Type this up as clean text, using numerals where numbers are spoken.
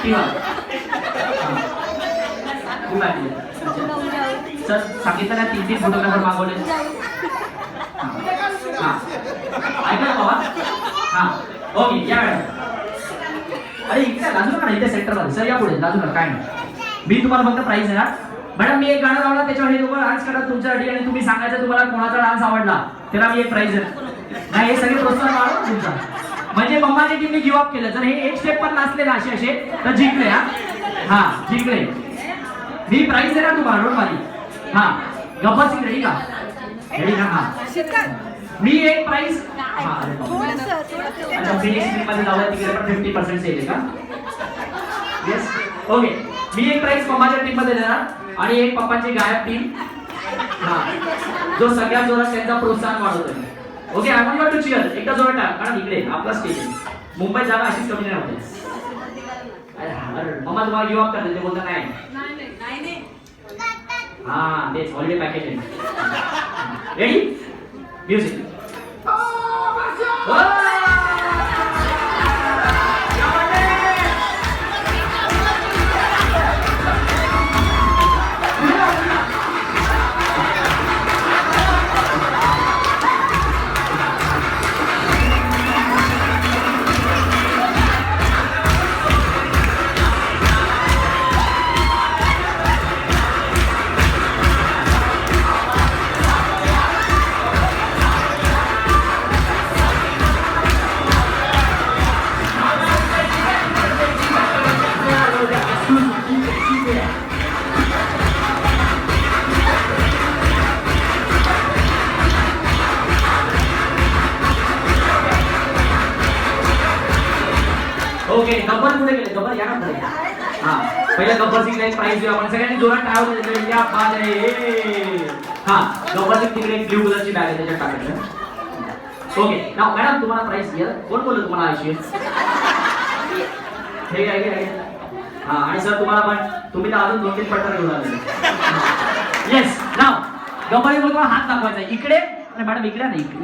Activa sir सांगितलं ना 3 photographer मागवले. ऐका ना बाबा. हा ओके या मॅडम. अरे इकडे लाजू नका इथे सेंटरमध्ये सर या पुढे लाजू नका काय नाही. मी तुम्हाला फक्त प्राईज देणार. मॅडम मी एक गाणं लावणार त्याच्यावर हे दोघं डान्स करतात तुमच्यासाठी आणि तुम्ही सांगायचं तुम्हाला कोणाचा डान्स आवडला त्याला मी एक प्राईज देणार. नाही हे सगळे प्रोत्साहन वाढव तुमचा. म्हणजे मम्माच्या टीमने गिव्ह अप केलं जर हे एक स्टेप पण नाचले ना असे तर जिंकले. हा जिंकले. मी प्राईज देणार तुम्हाला डोंट वरी. हा गब्बर सिंग रेडी का? रेडी ना. हा मी एक प्राईज हा अच्छा फिनिश मध्ये जाऊया तिकडे पण 50% सेल आहे का? Yes okay. मी एक प्राईज मम्माच्या टीम मध्ये देणार आणि एक पप्पांची गायब टीम हा जो सगळ्यात जोरात त्यांचा प्रोत्साहन वाढवतोय. Okay I want you to cheer. एकदा जोरात टाक कारण इकडे आपला स्टेज आहे. मुंबईत जागा अशीच कमी नाही होते. अरे मम्मा तुम्हाला गिव्ह अप करते ते बोलता नाही. हा तेच हॉलिडे पॅकेज आहे. Ready music. ओके गब्बर पुढे गेले. गब्बर या ना पुढे. हा पहिला गब्बर सिंगला एक प्राइज देऊ आपण सगळ्यांनी जोरात टाळ्या वाजवल्या. या बाद आहे. हा गब्बर सिंग तिकडे एक ब्लू कलरची बॅग आहे त्याच्यात टाकायचं. ओके नाव मॅडम तुम्हाला प्राइज द्या. कोण बोललं तुम्हाला अशी हे आहे. हा आणि सर तुम्हाला पण तुम्ही तर अजून 2-3 पट्टर घेऊन आले. येस नाव गब्बर सिंग तुम्हाला हात दाखवायचा इकडे आणि मॅडम इकडे नाही इकडे